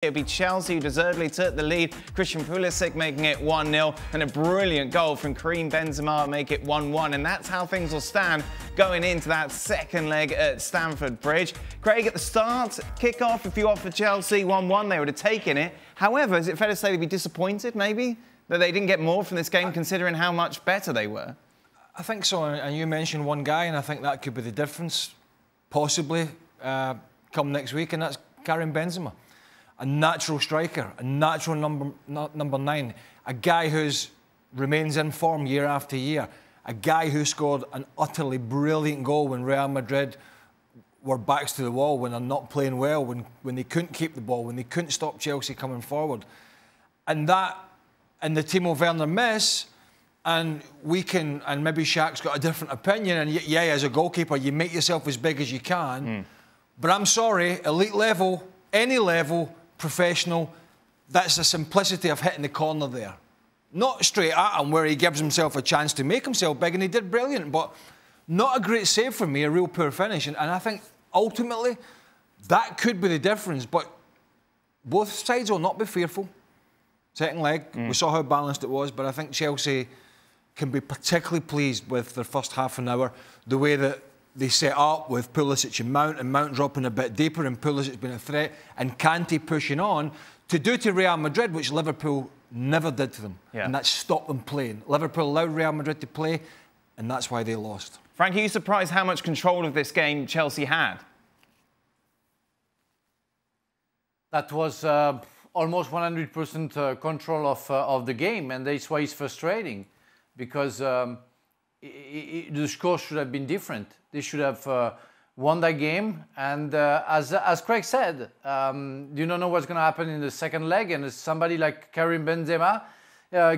It'll be Chelsea who deservedly took the lead. Christian Pulisic making it 1-0 and a brilliant goal from Karim Benzema to make it 1-1. And that's how things will stand going into that second leg at Stamford Bridge. Craig, at the start, kick-off, if you offered Chelsea 1-1, they would have taken it. However, is it fair to say they'd be disappointed, maybe, that they didn't get more from this game, considering how much better they were? I think so, and you mentioned one guy, and I think that could be the difference, possibly, come next week, and that's Karim Benzema. A natural striker, a natural number 9, a guy who remains in form year after year, a guy who scored an utterly brilliant goal when Real Madrid were backs to the wall, when they're not playing well, when they couldn't keep the ball, when they couldn't stop Chelsea coming forward. And that, and the Timo Werner miss, and maybe Shaq's got a different opinion, and yeah, as a goalkeeper, you make yourself as big as you can. But I'm sorry, elite level, any level, professional, that's the simplicity of hitting the corner there. Not straight at him where he gives himself a chance to make himself big, and he did brilliant, but not a great save for me, a real poor finish. And I think ultimately that could be the difference, but both sides will not be fearful. Second leg, we saw how balanced it was, but I think Chelsea can be particularly pleased with their first half an hour, the way that they set up with Pulisic and Mount dropping a bit deeper, and Pulisic being a threat, and Kante pushing on to do to Real Madrid, which Liverpool never did to them. And that stopped them playing. Liverpool allowed Real Madrid to play, and that's why they lost. Frank, are you surprised how much control of this game Chelsea had? That was almost 100% control of the game, and that's why it's frustrating, because the score should have been different. They should have won that game, and as Craig said, you don't know what's going to happen in the second leg, and somebody like Karim Benzema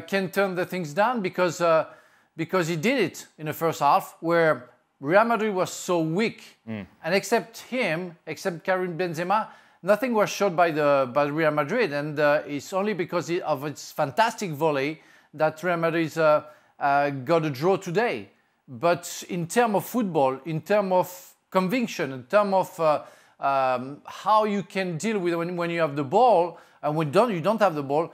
can turn the things down, because he did it in the first half, where Real Madrid was so weak, and except him, except Karim Benzema, nothing was shot by Real Madrid, and it's only because of its fantastic volley that Real Madrid got a draw today. But in terms of football, in terms of conviction, in terms of how you can deal with when you have the ball and when you don't have the ball,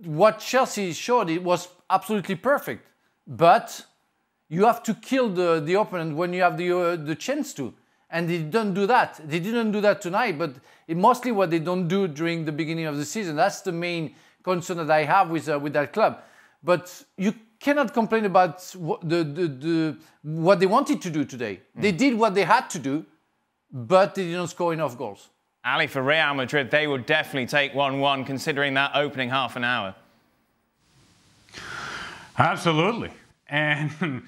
what Chelsea showed, it was absolutely perfect. But you have to kill the opponent when you have the chance to. And they don't do that. They didn't do that tonight, but it's mostly what they don't do during the beginning of the season. That's the main concern that I have with that club. But you cannot complain about what they wanted to do today. They did what they had to do, but they didn't score enough goals. Ali, for Real Madrid, they will definitely take 1-1, considering that opening half an hour. Absolutely. And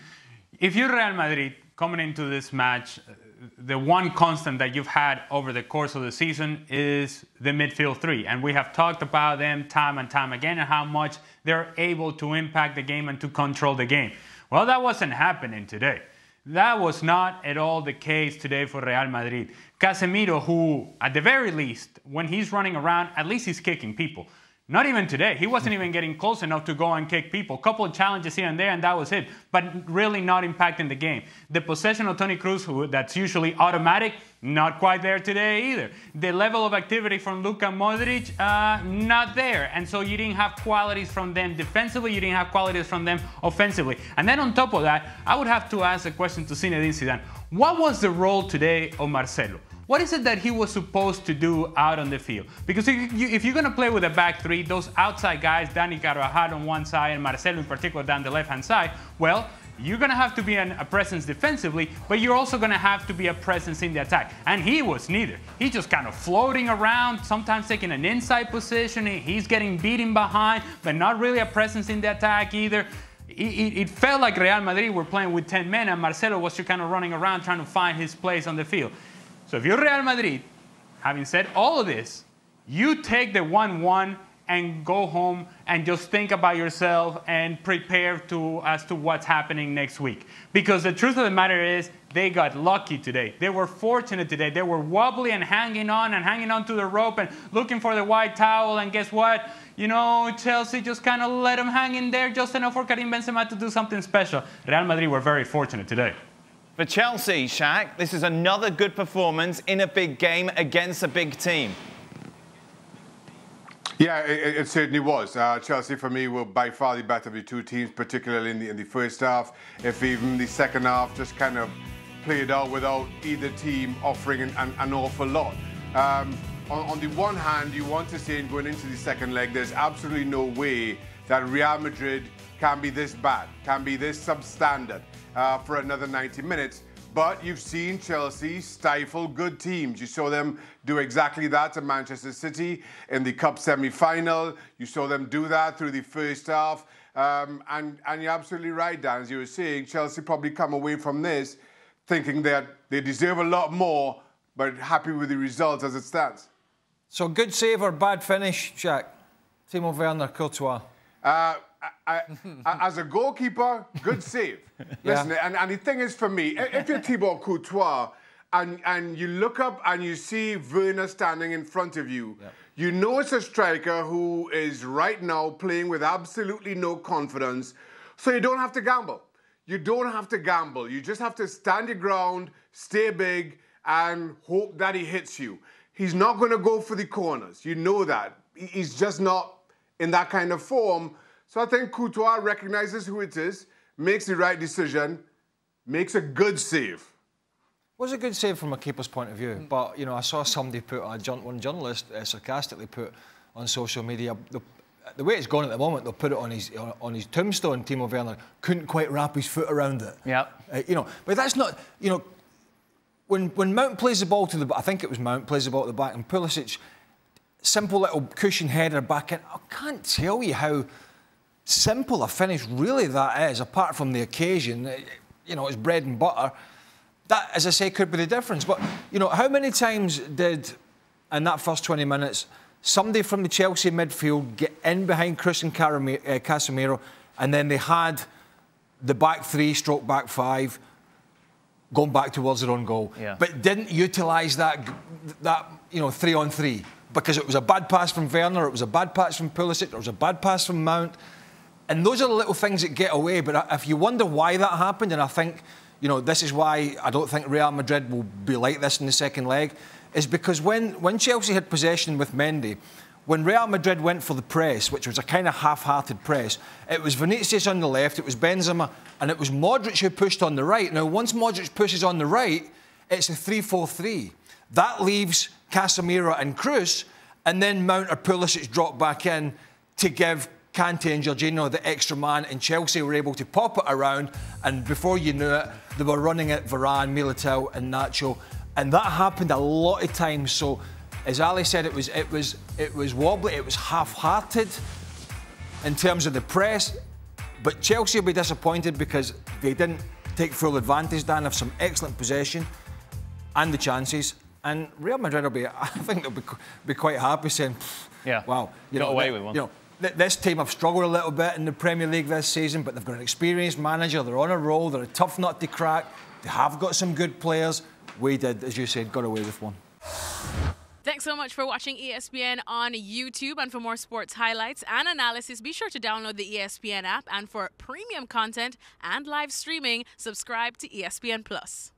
if you're Real Madrid coming into this match, the one constant that you've had over the course of the season is the midfield three. And we have talked about them time and time again, and how much they're able to impact the game and to control the game. Well, that wasn't happening today. That was not at all the case today for Real Madrid. Casemiro, who, at the very least, when he's running around, at least he's kicking people. Not even today. He wasn't even getting close enough to go and kick people. A couple of challenges here and there, and that was it. But really not impacting the game. The possession of Toni Kroos, that's usually automatic, not quite there today either. The level of activity from Luka Modric, not there. And so you didn't have qualities from them defensively, you didn't have qualities from them offensively. And then on top of that, I would have to ask a question to Zinedine Zidane. What was the role today of Marcelo? What is it that he was supposed to do out on the field? Because if you're going to play with a back three, those outside guys, Dani Carvajal on one side and Marcelo in particular down the left-hand side, well, you're going to have to be a presence defensively, but you're also going to have to be a presence in the attack. And he was neither. He's just kind of floating around, sometimes taking an inside position. He's getting beaten behind, but not really a presence in the attack either. It felt like Real Madrid were playing with 10 men, and Marcelo was just kind of running around trying to find his place on the field. So if you're Real Madrid, having said all of this, you take the 1-1 and go home and just think about yourself and prepare as to what's happening next week. Because the truth of the matter is, they got lucky today. They were fortunate today. They were wobbly and hanging on to the rope and looking for the white towel. And guess what? You know, Chelsea just kind of let them hang in there just enough for Karim Benzema to do something special. Real Madrid were very fortunate today. For Chelsea, Shaq, this is another good performance in a big game against a big team. Yeah, it certainly was. Chelsea, for me, were by far the better of the two teams, particularly in the first half. If even the second half just kind of played out without either team offering an awful lot. On the one hand, you want to say going into the second leg, there's absolutely no way that Real Madrid can be this bad, can be this substandard for another 90 minutes. But you've seen Chelsea stifle good teams. You saw them do exactly that to Manchester City in the Cup semi-final. You saw them do that through the first half. And you're absolutely right, Dan, as you were saying, Chelsea probably come away from this thinking that they deserve a lot more, but happy with the results as it stands. So good save or bad finish, Shaq? Timo Werner, Courtois. As a goalkeeper, good save. Listen, and the thing is for me, if you're Thibaut Courtois and you look up and you see Werner standing in front of you, you know it's a striker who is right now playing with absolutely no confidence, so you don't have to gamble. You don't have to gamble. You just have to stand your ground, stay big, and hope that he hits you. He's not going to go for the corners. You know that. He's just not in that kind of form. So I think Courtois recognizes who it is, makes the right decision, makes a good save. It was a good save from a keeper's point of view, but you know, I saw somebody put one journalist sarcastically put on social media, the way it's going at the moment, they'll put it on his tombstone. Timo Werner couldn't quite wrap his foot around it. Yeah, you know, but that's not, you know, when Mount plays the ball to the, I think it was Mount plays the ball to the back, and Pulisic, simple little cushion header back in. I can't tell you how simple a finish really that is, apart from the occasion. You know, it's bread and butter. That, as I say, could be the difference. But, you know, how many times did, in that first 20 minutes, somebody from the Chelsea midfield get in behind Christian Casemiro, and then they had the back three, stroke back five, going back towards their own goal, but didn't utilise that, you know, 3-on-3, because it was a bad pass from Werner, it was a bad pass from Pulisic, it was a bad pass from Mount. And those are the little things that get away. But if you wonder why that happened, and I think, you know, this is why I don't think Real Madrid will be like this in the second leg, is because when Chelsea had possession with Mendy, when Real Madrid went for the press, which was a kind of half-hearted press, it was Vinicius on the left, it was Benzema, and it was Modric who pushed on the right. Now, once Modric pushes on the right, it's a 3-4-3. That leaves Casemiro and Kroos, and then Mount or Pulisic drop back in to give Kante and Jorginho the extra man, and Chelsea were able to pop it around, and before you knew it, they were running at Varane, Militao and Nacho, and that happened a lot of times. So, as Ali said, it was wobbly, it was half-hearted in terms of the press, but Chelsea will be disappointed because they didn't take full advantage, Dan, of some excellent possession and the chances, and Real Madrid will be, I think they'll be quite happy saying, wow, you got away with one. You know, this team have struggled a little bit in the Premier League this season, but they've got an experienced manager, they're on a roll, they're a tough nut to crack, they have got some good players. We did, as you said, got away with one. Thanks so much for watching ESPN on YouTube, and for more sports highlights and analysis, be sure to download the ESPN app, and for premium content and live streaming, subscribe to ESPN+.